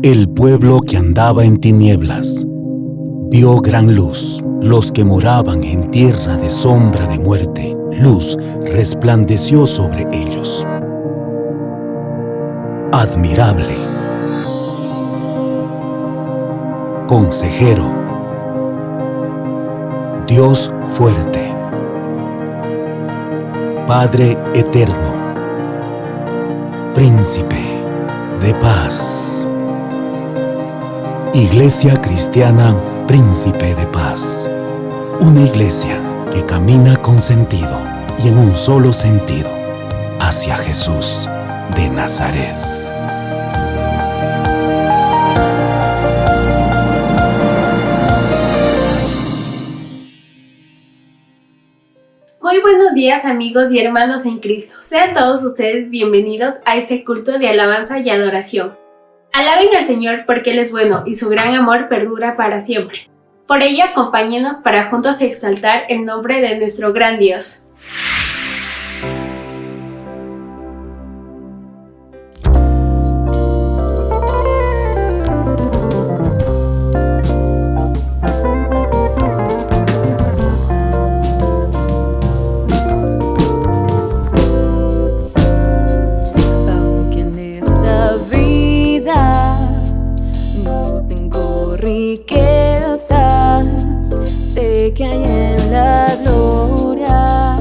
El pueblo que andaba en tinieblas vio gran luz. Los que moraban en tierra de sombra de muerte, luz resplandeció sobre ellos. Admirable, consejero, Dios fuerte, Padre eterno, Príncipe de paz. Iglesia Cristiana Príncipe de Paz. Una iglesia que camina con sentido y en un solo sentido hacia Jesús de Nazaret. Muy buenos días, amigos y hermanos en Cristo. Sean todos ustedes bienvenidos a este culto de alabanza y adoración. Alaben al Señor porque Él es bueno y su gran amor perdura para siempre. Por ello, acompáñenos para juntos exaltar el nombre de nuestro gran Dios. Riquezas, sé que hay en la gloria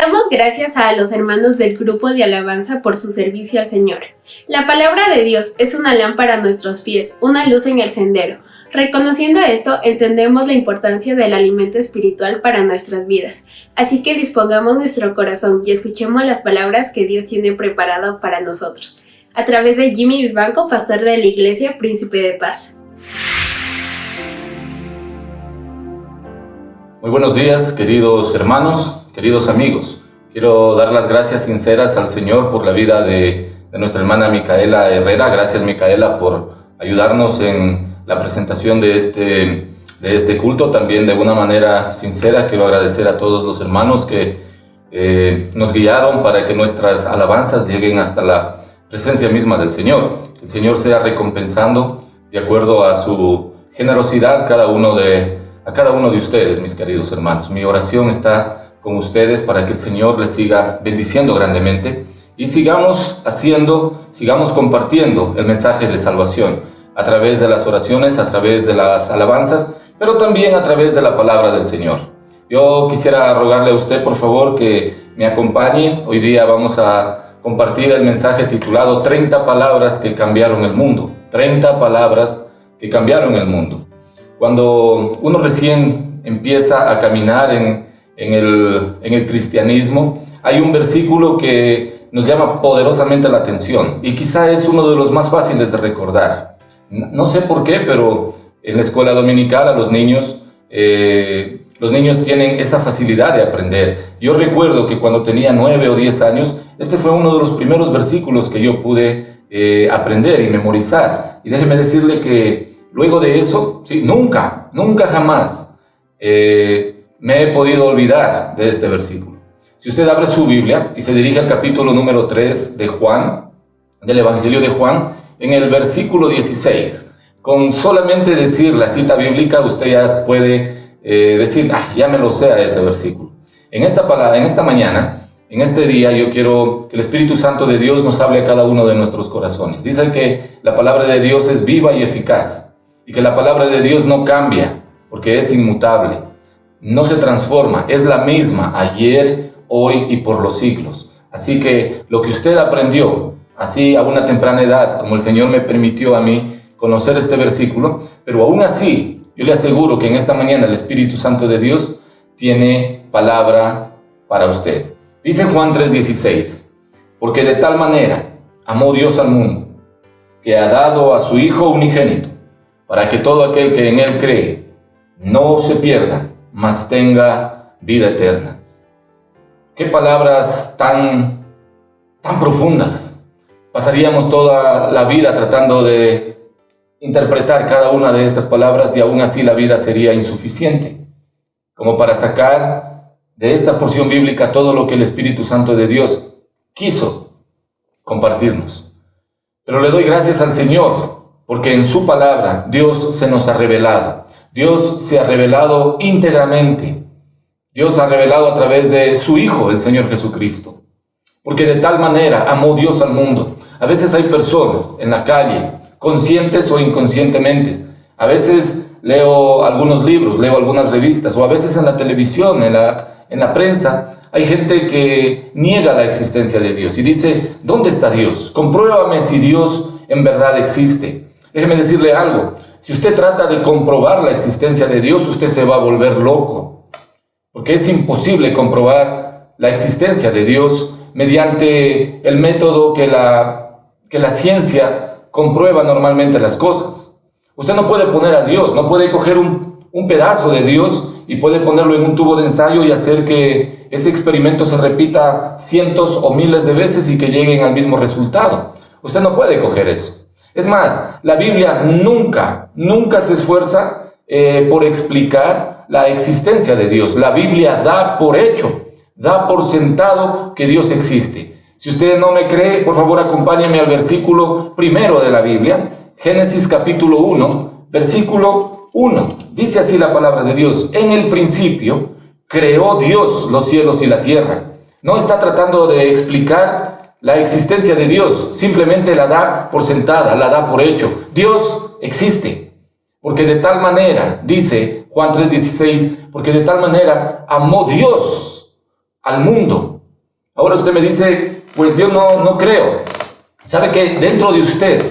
Damos gracias a los hermanos del grupo de alabanza por su servicio al Señor. La palabra de Dios es una lámpara a nuestros pies, una luz en el sendero. Reconociendo esto, entendemos la importancia del alimento espiritual para nuestras vidas. Así que dispongamos nuestro corazón y escuchemos las palabras que Dios tiene preparado para nosotros. A través de Jimmy Vivanco, pastor de la Iglesia Príncipe de Paz. Muy buenos días, queridos hermanos, queridos amigos. Quiero dar las gracias sinceras al Señor por la vida de nuestra hermana Micaela Herrera. Gracias, Micaela, por ayudarnos en la presentación de este culto. También de una manera sincera quiero agradecer a todos los hermanos que nos guiaron para que nuestras alabanzas lleguen hasta la presencia misma del Señor. Que el Señor sea recompensando de acuerdo a su generosidad a cada uno de ustedes, mis queridos hermanos. Mi oración está con ustedes para que el Señor les siga bendiciendo grandemente y sigamos compartiendo el mensaje de salvación a través de las oraciones, a través de las alabanzas, pero también a través de la palabra del Señor. Yo quisiera rogarle a usted, por favor, que me acompañe. Hoy día vamos a compartir el mensaje titulado 30 palabras que cambiaron el mundo. 30 palabras que cambiaron el mundo. Cuando uno recién empieza a caminar en el cristianismo, hay un versículo que nos llama poderosamente la atención y quizá es uno de los más fáciles de recordar. No sé por qué, pero en la escuela dominical a los niños tienen esa facilidad de aprender. Yo recuerdo que cuando tenía 9 o 10 años, este fue uno de los primeros versículos que yo pude aprender y memorizar. Y déjeme decirle que luego de eso, sí, nunca jamás me he podido olvidar de este versículo. Si usted abre su Biblia y se dirige al capítulo número 3 de Juan, del Evangelio de Juan, en el versículo 16, con solamente decir la cita bíblica, usted ya puede decir, ya me lo sé a ese versículo. En esta mañana, en este día, yo quiero que el Espíritu Santo de Dios nos hable a cada uno de nuestros corazones. Dice que la palabra de Dios es viva y eficaz, y que la palabra de Dios no cambia, porque es inmutable, no se transforma, es la misma ayer, hoy y por los siglos. Así que lo que usted aprendió, así a una temprana edad, como el Señor me permitió a mí conocer este versículo, pero aún así, yo le aseguro que en esta mañana el Espíritu Santo de Dios tiene palabra para usted. Dice Juan 3:16, porque de tal manera amó Dios al mundo, que ha dado a su Hijo unigénito, para que todo aquel que en Él cree no se pierda, mas tenga vida eterna. Qué palabras tan profundas. Pasaríamos toda la vida tratando de interpretar cada una de estas palabras y aún así la vida sería insuficiente como para sacar de esta porción bíblica todo lo que el Espíritu Santo de Dios quiso compartirnos. Pero le doy gracias al Señor porque en su palabra Dios se nos ha revelado. Dios se ha revelado íntegramente. Dios ha revelado a través de su Hijo, el Señor Jesucristo. Porque de tal manera amó Dios al mundo. A veces hay personas en la calle, conscientes o inconscientemente. A veces leo algunos libros, leo algunas revistas, o a veces en la televisión, en la prensa, hay gente que niega la existencia de Dios y dice, ¿dónde está Dios? Compruébame si Dios en verdad existe. Déjeme decirle algo, si usted trata de comprobar la existencia de Dios, usted se va a volver loco, porque es imposible comprobar la existencia de Dios mediante el método que la ciencia comprueba normalmente las cosas. Usted no puede poner a Dios, no puede coger un pedazo de Dios y puede ponerlo en un tubo de ensayo y hacer que ese experimento se repita cientos o miles de veces y que lleguen al mismo resultado. Usted no puede coger eso. Es más, la Biblia nunca se esfuerza por explicar la existencia de Dios. La Biblia da por hecho, da por sentado que Dios existe. Si usted no me cree, por favor acompáñeme al versículo primero de la Biblia, Génesis capítulo 1, versículo 1. Dice así la palabra de Dios: en el principio creó Dios los cielos y la tierra. No está tratando de explicar la existencia de Dios, simplemente la da por sentada, la da por hecho. Dios existe, porque de tal manera, dice Juan 3:16, porque de tal manera amó Dios al mundo. Ahora usted me dice, pues yo no creo. ¿Sabe que dentro de usted,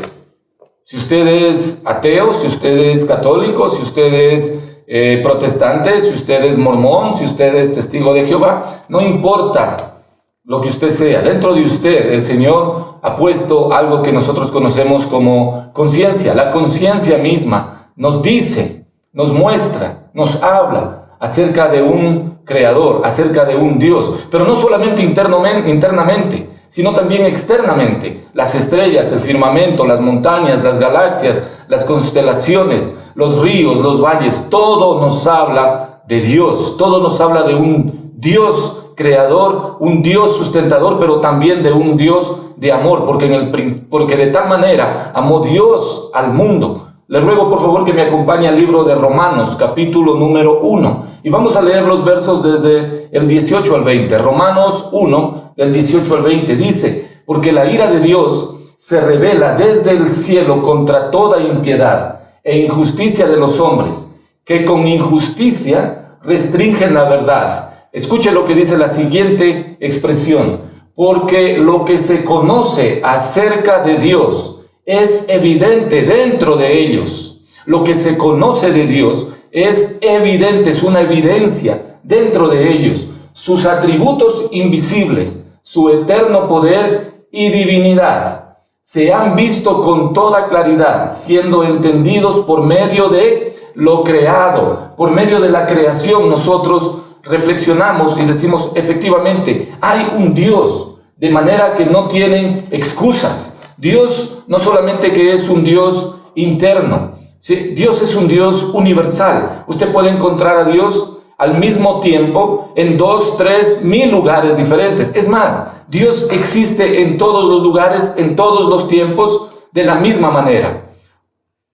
si usted es ateo, si usted es católico, si usted es protestante, si usted es mormón, si usted es testigo de Jehová, no importa lo que usted sea, dentro de usted el Señor ha puesto algo que nosotros conocemos como conciencia. La conciencia misma nos dice, nos muestra, nos habla acerca de un creador, acerca de un Dios, pero no solamente internamente, sino también externamente. Las estrellas, el firmamento, las montañas, las galaxias, las constelaciones, los ríos, los valles, todo nos habla de Dios, todo nos habla de un Dios creador, un Dios sustentador, pero también de un Dios de amor, porque de tal manera amó Dios al mundo. Les ruego por favor que me acompañe al libro de Romanos, capítulo número 1, y vamos a leer los versos desde el 18 al 20. Romanos 1, del 18 al 20, dice: porque la ira de Dios se revela desde el cielo contra toda impiedad e injusticia de los hombres, que con injusticia restringen la verdad. Escuche lo que dice la siguiente expresión: porque lo que se conoce acerca de Dios es evidente dentro de ellos. Lo que se conoce de Dios es evidente, es una evidencia dentro de ellos. Sus atributos invisibles, su eterno poder y divinidad se han visto con toda claridad, siendo entendidos por medio de lo creado, por medio de la creación. Nosotros reflexionamos y decimos, efectivamente, hay un Dios, de manera que no tienen excusas. Dios no solamente que es un Dios interno, ¿sí? Dios es un Dios universal. Usted puede encontrar a Dios al mismo tiempo en 2, 3, 1000 lugares diferentes. Es más, Dios existe en todos los lugares, en todos los tiempos, de la misma manera.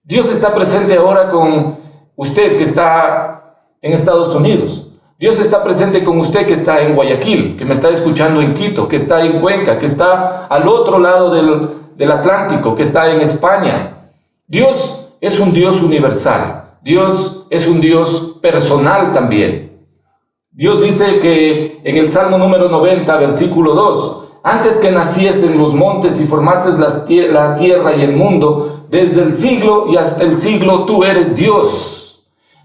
Dios está presente ahora con usted que está en Estados Unidos. Dios está presente con usted que está en Guayaquil, que me está escuchando en Quito, que está en Cuenca, que está al otro lado del Atlántico, que está en España. Dios es un Dios universal. Dios es un Dios personal también. Dios dice que en el Salmo número 90, versículo 2, antes que naciesen los montes y formases la tierra y el mundo, desde el siglo y hasta el siglo tú eres Dios.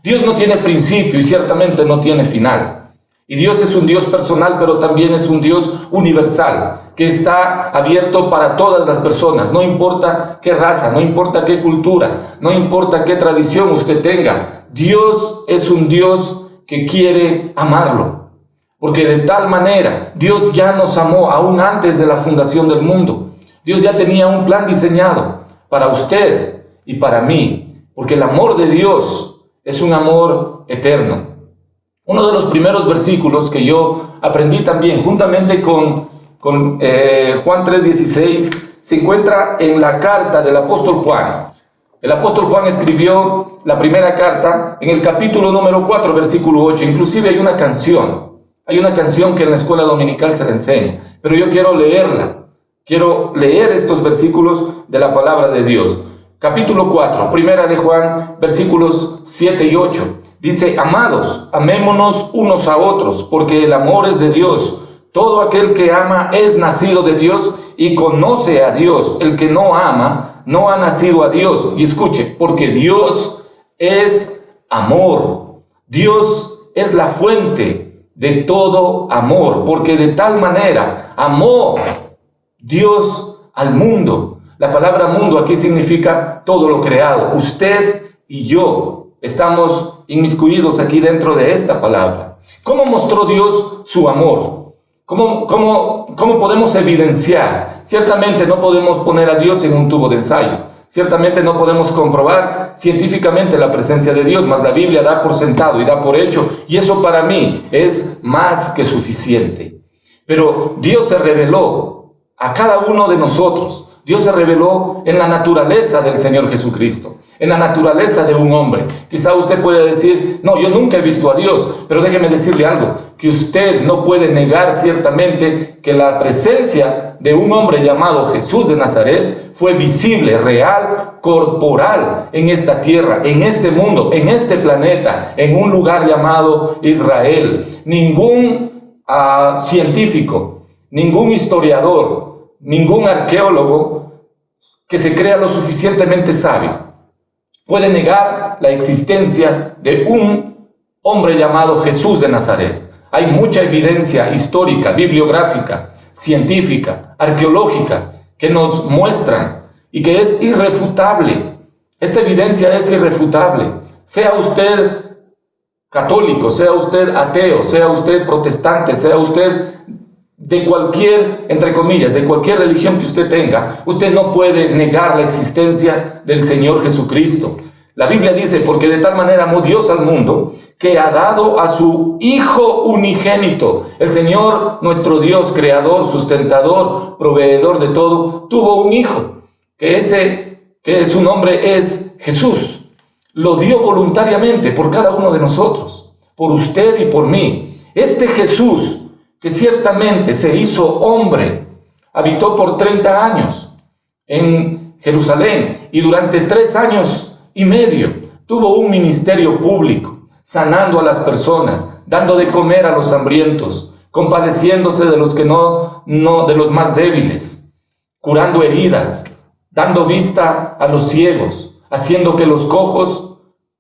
Dios no tiene principio y ciertamente no tiene final. Y Dios es un Dios personal, pero también es un Dios universal, que está abierto para todas las personas. No importa qué raza, no importa qué cultura, no importa qué tradición usted tenga. Dios es un Dios que quiere amarlo, porque de tal manera Dios ya nos amó aún antes de la fundación del mundo. Dios ya tenía un plan diseñado para usted y para mí, porque el amor de Dios es un amor eterno. Uno de los primeros versículos que yo aprendí también, juntamente con Juan 3:16, se encuentra en la carta del apóstol Juan. El apóstol Juan escribió la primera carta en el capítulo número 4, versículo 8. Inclusive hay una canción que en la escuela dominical se le enseña, pero yo quiero leerla. Quiero leer estos versículos de la palabra de Dios. Capítulo 4, primera de Juan, versículos 7 y 8. Dice: amados, amémonos unos a otros, porque el amor es de Dios. Todo aquel que ama es nacido de Dios y conoce a Dios. El que no ama no ha nacido a Dios. Y escuche, porque Dios es amor. Dios es la fuente de todo amor, porque de tal manera amó Dios al mundo. La palabra mundo aquí significa todo lo creado. Usted y yo estamos inmiscuidos aquí dentro de esta palabra. ¿Cómo mostró Dios su amor? ¿Cómo podemos evidenciar? Ciertamente no podemos poner a Dios en un tubo de ensayo. Ciertamente no podemos comprobar científicamente la presencia de Dios, mas la Biblia da por sentado y da por hecho, y eso para mí es más que suficiente. Pero Dios se reveló a cada uno de nosotros. Dios se reveló en la naturaleza del Señor Jesucristo, en la naturaleza de un hombre. Quizá usted puede decir: no, yo nunca he visto a Dios, pero déjeme decirle algo, que usted no puede negar ciertamente que la presencia de un hombre llamado Jesús de Nazaret fue visible, real, corporal en esta tierra, en este mundo, en este planeta, en un lugar llamado Israel. Ningún científico, ningún historiador, ningún arqueólogo que se crea lo suficientemente sabio puede negar la existencia de un hombre llamado Jesús de Nazaret. Hay mucha evidencia histórica, bibliográfica, científica, arqueológica, que nos muestran y que es irrefutable. Esta evidencia es irrefutable. Sea usted católico, sea usted ateo, sea usted protestante, sea usted de cualquier, entre comillas, de cualquier religión que usted tenga, usted no puede negar la existencia del Señor Jesucristo. La Biblia dice, porque de tal manera amó Dios al mundo, que ha dado a su Hijo unigénito. El Señor, nuestro Dios, creador, sustentador, proveedor de todo, tuvo un Hijo, que su nombre es Jesús. Lo dio voluntariamente por cada uno de nosotros, por usted y por mí. Este Jesús, que ciertamente se hizo hombre, habitó por 30 años en Jerusalén y durante 3 años y medio tuvo un ministerio público, sanando a las personas, dando de comer a los hambrientos, compadeciéndose de los que de los más débiles, curando heridas, dando vista a los ciegos, haciendo que los cojos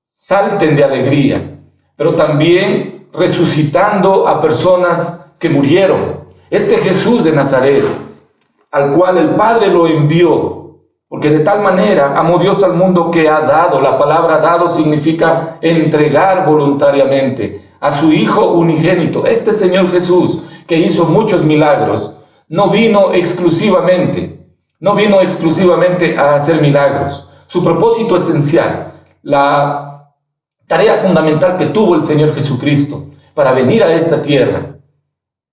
salten de alegría, pero también resucitando a personas que murieron. Este Jesús de Nazaret, al cual el Padre lo envió, porque de tal manera amó Dios al mundo que ha dado. La palabra dado significa entregar voluntariamente a su Hijo unigénito. Este Señor Jesús, que hizo muchos milagros, no vino exclusivamente a hacer milagros. Su propósito esencial, la tarea fundamental que tuvo el Señor Jesucristo para venir a esta tierra,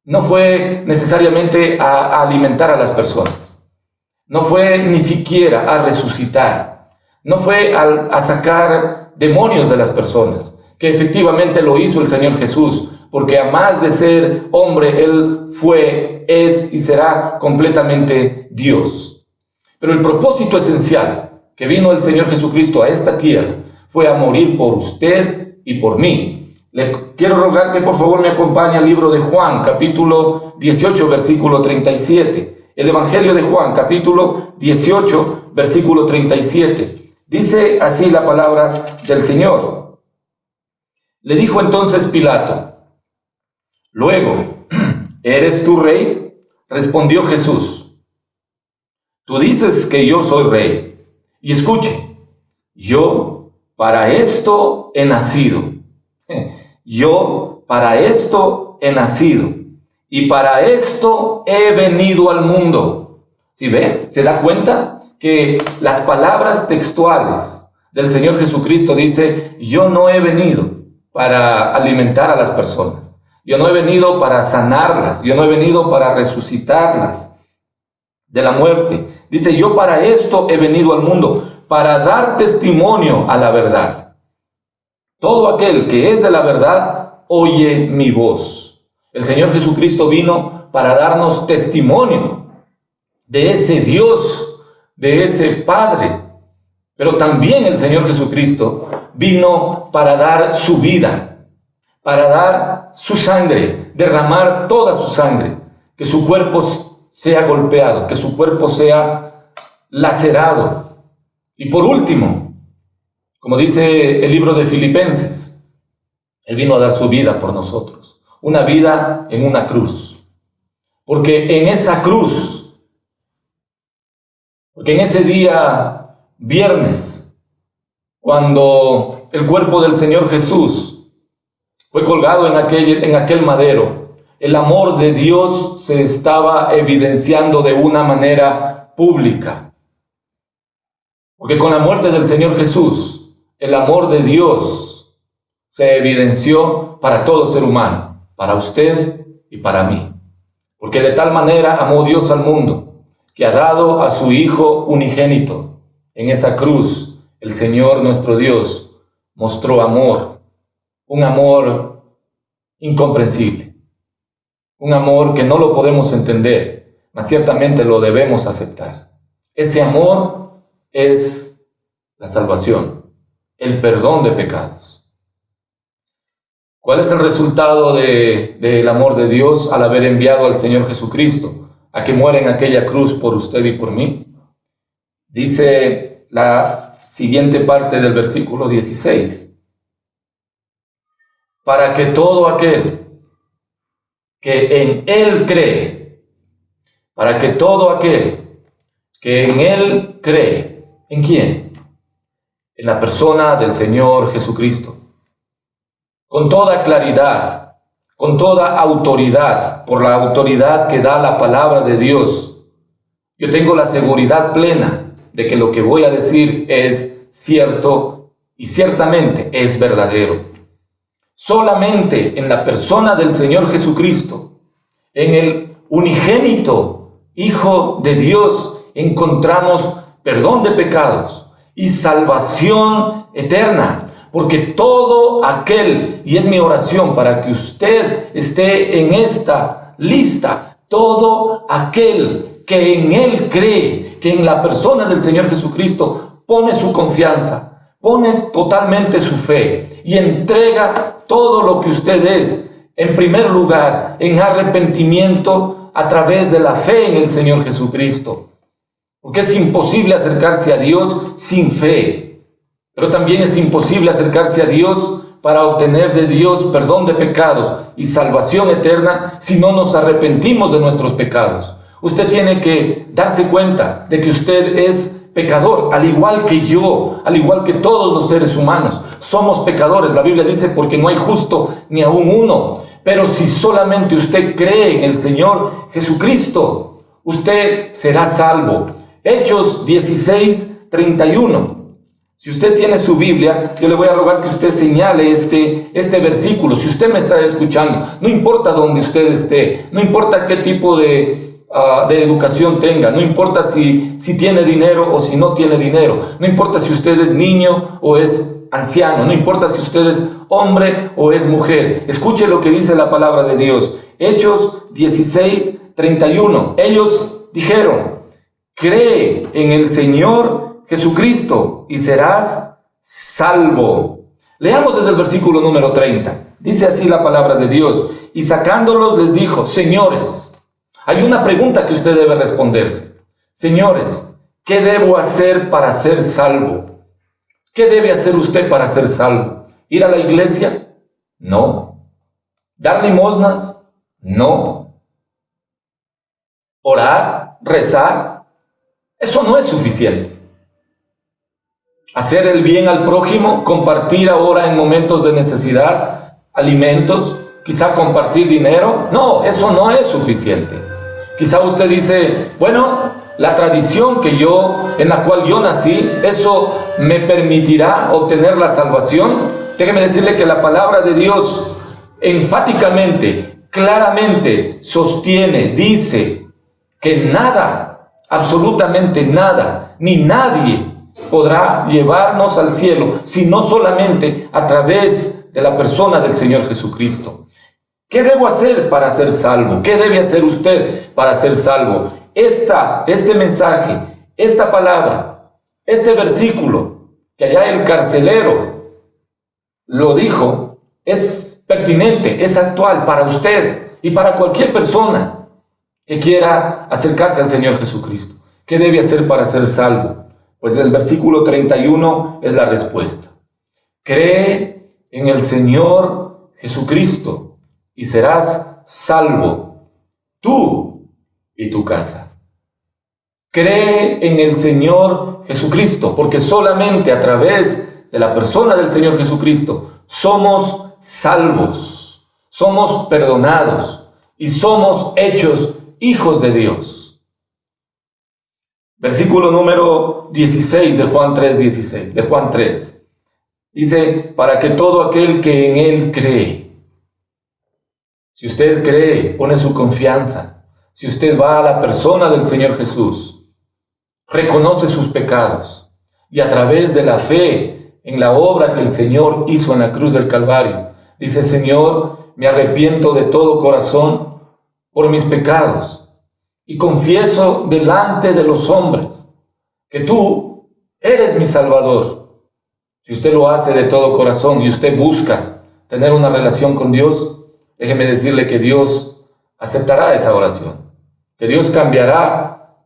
no fue necesariamente a alimentar a las personas. No fue ni siquiera a resucitar. No fue a sacar demonios de las personas, que efectivamente lo hizo el Señor Jesús, porque a más de ser hombre, Él fue, es y será completamente Dios. Pero el propósito esencial que vino el Señor Jesucristo a esta tierra fue a morir por usted y por mí. Le quiero rogar que por favor me acompañe al libro de Juan, capítulo 18, versículo 37. El Evangelio de Juan, capítulo 18, versículo 37. Dice así la palabra del Señor. Le dijo entonces Pilato: luego, ¿eres tú rey? Respondió Jesús: tú dices que yo soy rey. Y escuche, yo para esto he nacido. Yo para esto he nacido. Y para esto he venido al mundo. ¿Sí ve? ¿Se da cuenta? Que las palabras textuales del Señor Jesucristo dice: yo no he venido para alimentar a las personas. Yo no he venido para sanarlas. Yo no he venido para resucitarlas de la muerte. Dice: yo para esto he venido al mundo, para dar testimonio a la verdad. Todo aquel que es de la verdad oye mi voz. El Señor Jesucristo vino para darnos testimonio de ese Dios, de ese Padre. Pero también el Señor Jesucristo vino para dar su vida, para dar su sangre, derramar toda su sangre, que su cuerpo sea golpeado, que su cuerpo sea lacerado. Y por último, como dice el libro de Filipenses, Él vino a dar su vida por nosotros. Una vida en una cruz. Porque en esa cruz, porque en ese día viernes, cuando el cuerpo del Señor Jesús fue colgado en aquel madero, el amor de Dios se estaba evidenciando de una manera pública. Porque con la muerte del Señor Jesús, el amor de Dios se evidenció para todo ser humano. Para usted y para mí. Porque de tal manera amó Dios al mundo, que ha dado a su Hijo unigénito. En esa cruz, el Señor nuestro Dios mostró amor, un amor incomprensible, un amor que no lo podemos entender, mas ciertamente lo debemos aceptar. Ese amor es la salvación, el perdón de pecados. ¿Cuál es el resultado del amor de Dios al haber enviado al Señor Jesucristo a que muera en aquella cruz por usted y por mí? Dice la siguiente parte del versículo 16. Para que todo aquel que en Él cree, para que todo aquel que en Él cree, ¿en quién? En la persona del Señor Jesucristo. Con toda claridad, con toda autoridad, por la autoridad que da la palabra de Dios, yo tengo la seguridad plena de que lo que voy a decir es cierto y ciertamente es verdadero. Solamente en la persona del Señor Jesucristo, en el unigénito Hijo de Dios, encontramos perdón de pecados y salvación eterna. Porque todo aquel, y es mi oración para que usted esté en esta lista, todo aquel que en Él cree, que en la persona del Señor Jesucristo pone su confianza, pone totalmente su fe y entrega todo lo que usted es, en primer lugar, en arrepentimiento a través de la fe en el Señor Jesucristo. Porque es imposible acercarse a Dios sin fe. Pero también es imposible acercarse a Dios para obtener de Dios perdón de pecados y salvación eterna si no nos arrepentimos de nuestros pecados. Usted tiene que darse cuenta de que usted es pecador, al igual que yo, al igual que todos los seres humanos. Somos pecadores. La Biblia dice, porque no hay justo ni aún uno. Pero si solamente usted cree en el Señor Jesucristo, usted será salvo. Hechos 16:31. Si usted tiene su Biblia, yo le voy a rogar que usted señale este versículo. Si usted me está escuchando, no importa dónde usted esté, no importa qué tipo de educación tenga, no importa si tiene dinero o si no tiene dinero, no importa si usted es niño o es anciano, no importa si usted es hombre o es mujer. Escuche lo que dice la palabra de Dios. Hechos 16:31. Ellos dijeron, cree en el Señor Jesucristo y serás salvo. Leamos desde el versículo número 30. Dice así la palabra de Dios. Y sacándolos les dijo, señores, hay una pregunta que usted debe responderse. Señores, ¿qué debo hacer para ser salvo? ¿Qué debe hacer usted para ser salvo? ¿Ir a la iglesia? No. ¿Dar limosnas? No. ¿Orar? ¿Rezar? Eso no es suficiente. Hacer el bien al prójimo, compartir ahora en momentos de necesidad, alimentos, quizá compartir dinero. No, eso no es suficiente. Quizá usted dice, bueno, la tradición en la cual yo nací, eso me permitirá obtener la salvación. Déjeme decirle que la palabra de Dios enfáticamente, claramente sostiene, dice que nada, absolutamente nada, ni nadie podrá llevarnos al cielo, sino solamente a través de la persona del Señor Jesucristo. ¿Qué debo hacer para ser salvo? ¿Qué debe hacer usted para ser salvo? Este mensaje, esta palabra, este versículo, que allá el carcelero lo dijo, es pertinente, es actual para usted y para cualquier persona que quiera acercarse al Señor Jesucristo. ¿Qué debe hacer para ser salvo? Pues el versículo 31 es la respuesta. Cree en el Señor Jesucristo y serás salvo, tú y tu casa. Cree en el Señor Jesucristo, porque solamente a través de la persona del Señor Jesucristo somos salvos, somos perdonados y somos hechos hijos de Dios. Versículo número 16 de Juan 3:16, de Juan 3. Dice, para que todo aquel que en Él cree. Si usted cree, pone su confianza. Si usted va a la persona del Señor Jesús, reconoce sus pecados y a través de la fe en la obra que el Señor hizo en la cruz del Calvario, dice, Señor, me arrepiento de todo corazón por mis pecados. Y confieso delante de los hombres que tú eres mi Salvador. Si usted lo hace de todo corazón y usted busca tener una relación con Dios, déjeme decirle que Dios aceptará esa oración, que Dios cambiará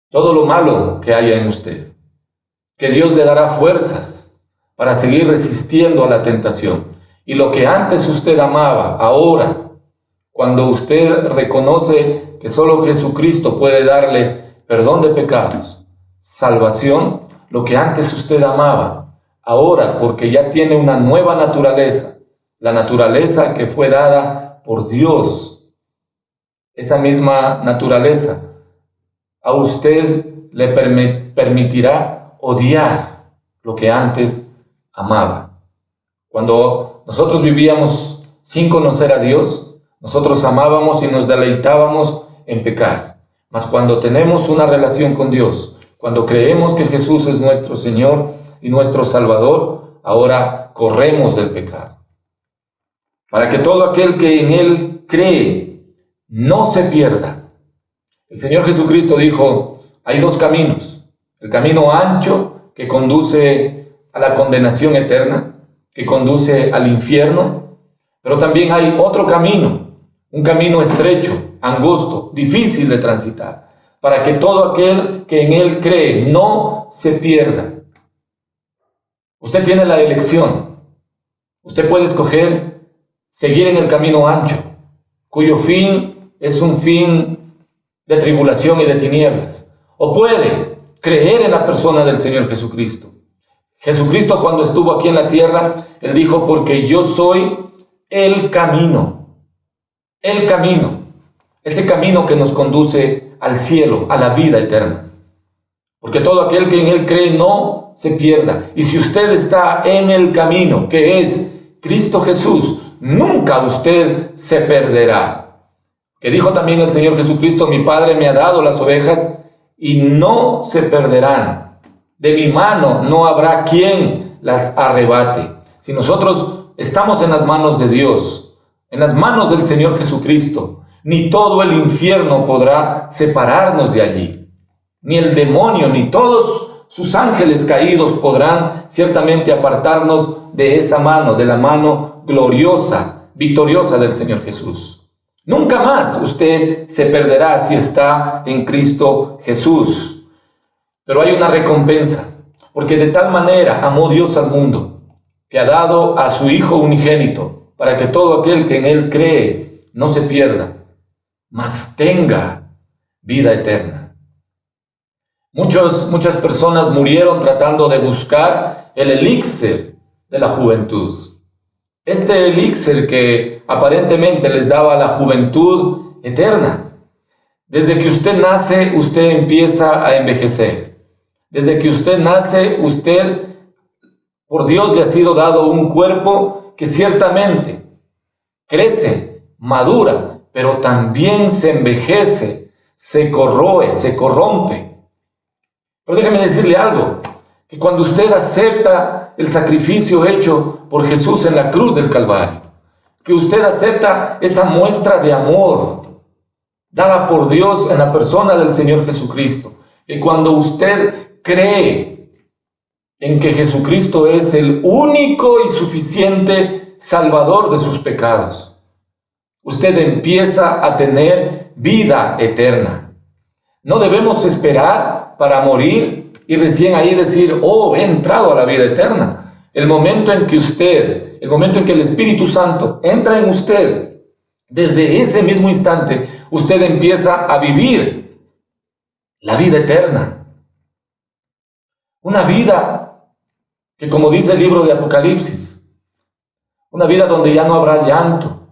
todo lo malo que haya en usted, que Dios le dará fuerzas para seguir resistiendo a la tentación. Y lo que antes usted amaba, ahora, cuando usted reconoce que solo Jesucristo puede darle perdón de pecados, salvación, lo que antes usted amaba, ahora, porque ya tiene una nueva naturaleza, la naturaleza que fue dada por Dios, esa misma naturaleza, a usted le permitirá odiar lo que antes amaba. Cuando nosotros vivíamos sin conocer a Dios, nosotros amábamos y nos deleitábamos en pecar. Mas cuando tenemos una relación con Dios, cuando creemos que Jesús es nuestro Señor y nuestro Salvador, ahora corremos del pecado. Para que todo aquel que en Él cree no se pierda. El Señor Jesucristo dijo, hay dos caminos. El camino ancho que conduce a la condenación eterna, que conduce al infierno, pero también hay otro camino, un camino estrecho, angosto, difícil de transitar, para que todo aquel que en Él cree no se pierda. Usted tiene la elección. Usted puede escoger seguir en el camino ancho, cuyo fin es un fin de tribulación y de tinieblas. O puede creer en la persona del Señor Jesucristo. Jesucristo, cuando estuvo aquí en la tierra, Él dijo, porque yo soy el camino. El camino. Ese camino que nos conduce al cielo, a la vida eterna. Porque todo aquel que en Él cree no se pierda. Y si usted está en el camino, que es Cristo Jesús, nunca usted se perderá. Que dijo también el Señor Jesucristo, mi Padre me ha dado las ovejas y no se perderán. De mi mano no habrá quien las arrebate. Si nosotros estamos en las manos de Dios, en las manos del Señor Jesucristo, ni todo el infierno podrá separarnos de allí. Ni el demonio, ni todos sus ángeles caídos podrán ciertamente apartarnos de esa mano, de la mano gloriosa, victoriosa del Señor Jesús. Nunca más usted se perderá si está en Cristo Jesús. Pero hay una recompensa, porque de tal manera amó Dios al mundo, que ha dado a su Hijo unigénito, para que todo aquel que en Él cree no se pierda, mas tenga vida eterna. Muchas personas murieron tratando de buscar el elixir de la juventud. Este elixir que aparentemente les daba la juventud eterna. Desde que usted nace, usted empieza a envejecer. Desde que usted nace, usted, por Dios le ha sido dado un cuerpo que ciertamente crece, madura, pero también se envejece, se corroe, se corrompe. Pero déjeme decirle algo, que cuando usted acepta el sacrificio hecho por Jesús en la cruz del Calvario, que usted acepta esa muestra de amor dada por Dios en la persona del Señor Jesucristo, que cuando usted cree en que Jesucristo es el único y suficiente Salvador de sus pecados, usted empieza a tener vida eterna. No debemos esperar para morir y recién ahí decir, oh, he entrado a la vida eterna. El momento en que el Espíritu Santo entra en usted, desde ese mismo instante, usted empieza a vivir la vida eterna. Una vida que, como dice el libro de Apocalipsis, una vida donde ya no habrá llanto,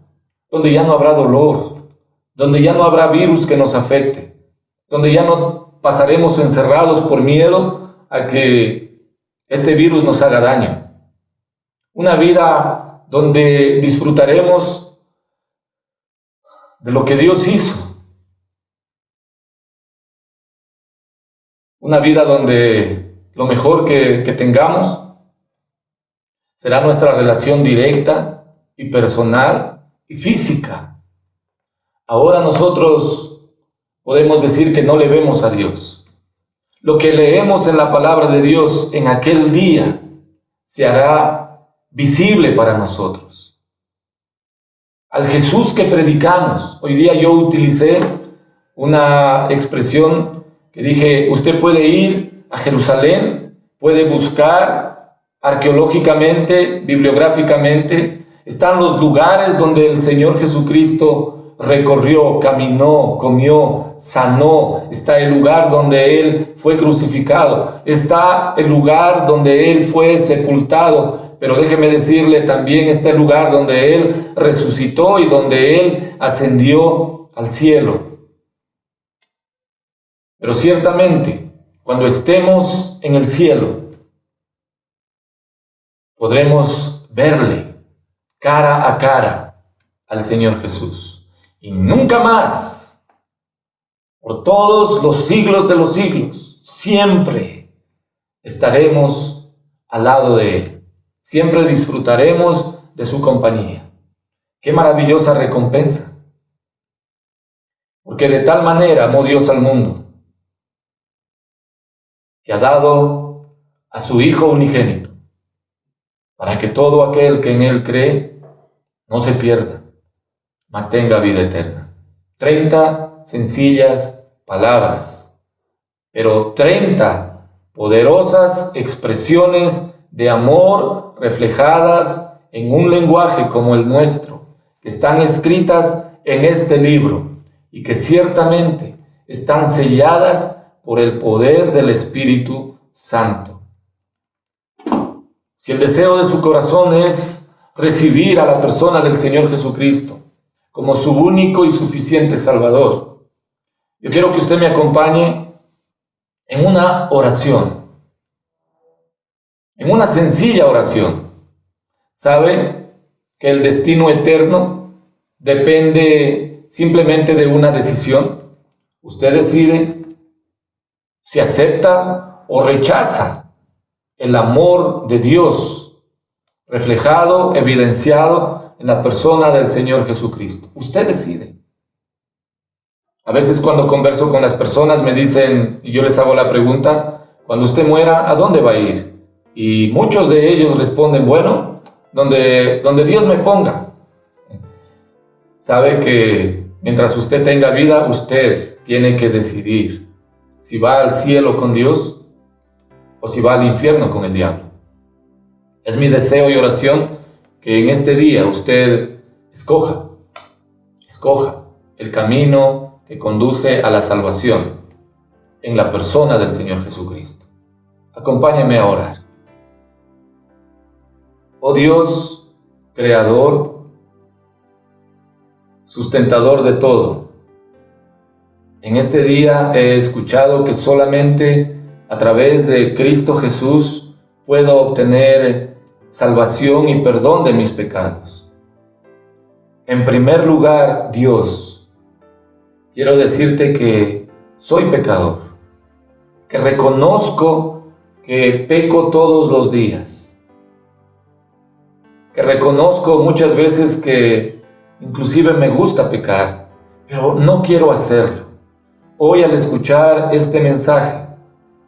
donde ya no habrá dolor, donde ya no habrá virus que nos afecte, donde ya no pasaremos encerrados por miedo a que este virus nos haga daño. Una vida donde disfrutaremos de lo que Dios hizo. Una vida donde lo mejor que tengamos será nuestra relación directa y personal y física. Ahora nosotros podemos decir que no le vemos a Dios. Lo que leemos en la palabra de Dios en aquel día se hará visible para nosotros. Al Jesús que predicamos. Hoy día yo utilicé una expresión que dije, usted puede ir a Jerusalén, puede buscar arqueológicamente, bibliográficamente, están los lugares donde el Señor Jesucristo recorrió, caminó, comió, sanó. Está el lugar donde Él fue crucificado. Está el lugar donde Él fue sepultado. Pero déjeme decirle, también está el lugar donde Él resucitó y donde Él ascendió al cielo. Pero ciertamente, cuando estemos en el cielo, podremos verle cara a cara al Señor Jesús. Y nunca más, por todos los siglos de los siglos, siempre estaremos al lado de Él. Siempre disfrutaremos de su compañía. ¡Qué maravillosa recompensa! Porque de tal manera amó Dios al mundo, que ha dado a su Hijo unigénito, para que todo aquel que en Él cree no se pierda, mas tenga vida eterna. 30 sencillas palabras, pero 30 poderosas expresiones de amor reflejadas en un lenguaje como el nuestro, que están escritas en este libro y que ciertamente están selladas por el poder del Espíritu Santo. Si el deseo de su corazón es recibir a la persona del Señor Jesucristo como su único y suficiente Salvador, yo quiero que usted me acompañe en una oración, en una sencilla oración. ¿Sabe que el destino eterno depende simplemente de una decisión? Usted decide si acepta o rechaza el amor de Dios reflejado, evidenciado en la persona del Señor Jesucristo. Usted decide. A veces cuando converso con las personas me dicen, y yo les hago la pregunta, cuando usted muera, ¿a dónde va a ir? Y muchos de ellos responden, bueno, donde Dios me ponga. Sabe que mientras usted tenga vida, usted tiene que decidir si va al cielo con Dios o si va al infierno con el diablo. Es mi deseo y oración que en este día usted escoja el camino que conduce a la salvación en la persona del Señor Jesucristo. Acompáñeme a orar. Oh Dios, Creador, sustentador de todo, en este día he escuchado que solamente a través de Cristo Jesús puedo obtener salvación y perdón de mis pecados. En primer lugar, Dios, quiero decirte que soy pecador, que reconozco que peco todos los días, que reconozco muchas veces que inclusive me gusta pecar, pero no quiero hacerlo. Hoy al escuchar este mensaje,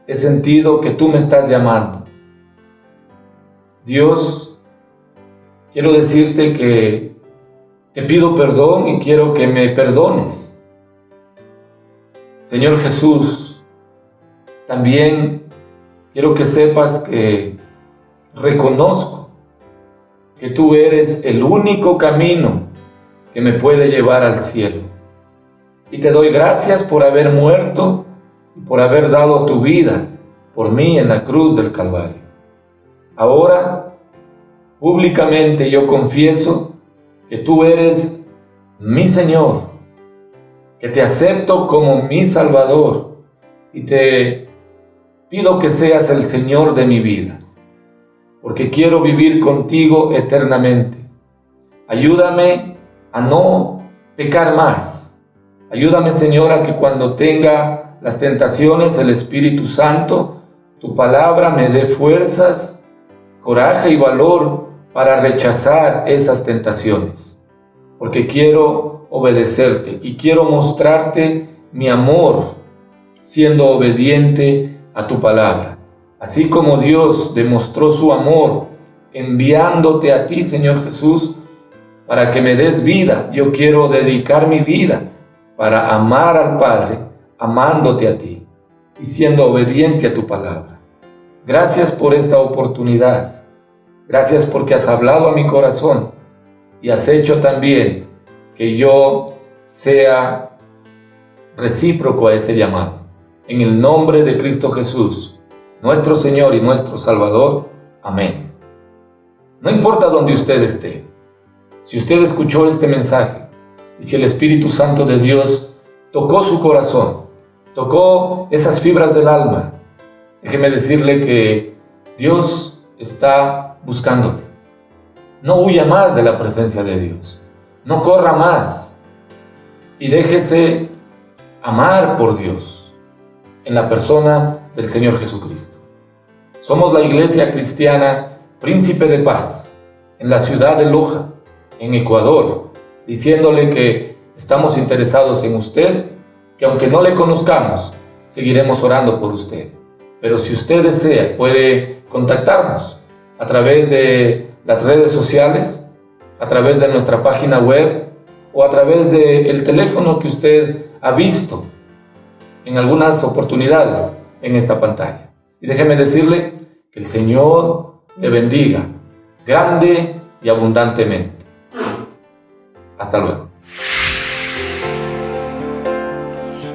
he sentido que tú me estás llamando. Dios, quiero decirte que te pido perdón y quiero que me perdones. Señor Jesús, también quiero que sepas que reconozco que tú eres el único camino que me puede llevar al cielo. Y te doy gracias por haber muerto y por haber dado tu vida por mí en la cruz del Calvario. Ahora, públicamente yo confieso que tú eres mi Señor, que te acepto como mi Salvador y te pido que seas el Señor de mi vida, porque quiero vivir contigo eternamente. Ayúdame a no pecar más. Ayúdame, Señor, a que cuando tenga las tentaciones, el Espíritu Santo, tu palabra me dé fuerzas, coraje y valor para rechazar esas tentaciones. Porque quiero obedecerte y quiero mostrarte mi amor siendo obediente a tu palabra. Así como Dios demostró su amor enviándote a ti, Señor Jesús, para que me des vida. Yo quiero dedicar mi vida para amar al Padre, amándote a ti y siendo obediente a tu palabra. Gracias por esta oportunidad. Gracias porque has hablado a mi corazón y has hecho también que yo sea recíproco a ese llamado. En el nombre de Cristo Jesús, nuestro Señor y nuestro Salvador. Amén. No importa dónde usted esté, si usted escuchó este mensaje y si el Espíritu Santo de Dios tocó su corazón, tocó esas fibras del alma, déjeme decirle que Dios está buscándole. No huya más de la presencia de Dios, no corra más y déjese amar por Dios en la persona del Señor Jesucristo. Somos la Iglesia Cristiana Príncipe de Paz en la ciudad de Loja, en Ecuador, diciéndole que estamos interesados en usted, que aunque no le conozcamos, seguiremos orando por usted. Pero si usted desea, puede contactarnos a través de las redes sociales, a través de nuestra página web o a través del teléfono que usted ha visto en algunas oportunidades en esta pantalla. Y déjeme decirle que el Señor le bendiga grande y abundantemente. Hasta luego.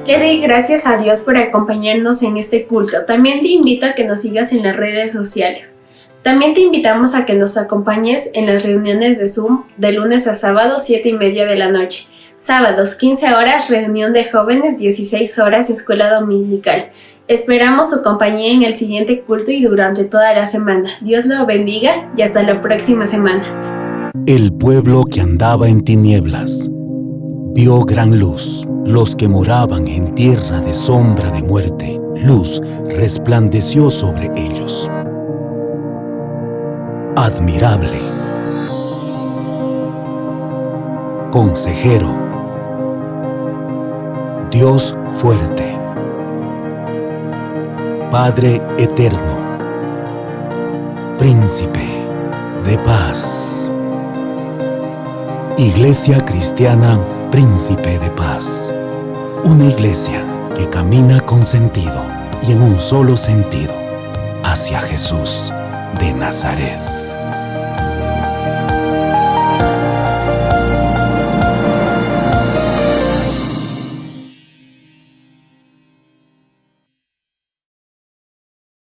Le doy gracias a Dios por acompañarnos en este culto. También te invito a que nos sigas en las redes sociales. También te invitamos a que nos acompañes en las reuniones de Zoom de lunes a sábado 7:30 de la noche. Sábados 15 horas reunión de jóvenes, 16 horas escuela dominical. Esperamos su compañía en el siguiente culto y durante toda la semana. Dios lo bendiga y hasta la próxima semana. El pueblo que andaba en tinieblas vio gran luz. Los que moraban en tierra de sombra de muerte, luz resplandeció sobre ellos. Admirable, consejero, Dios fuerte, Padre eterno, Príncipe de paz. Iglesia Cristiana Príncipe de Paz. Una iglesia que camina con sentido y en un solo sentido hacia Jesús de Nazaret.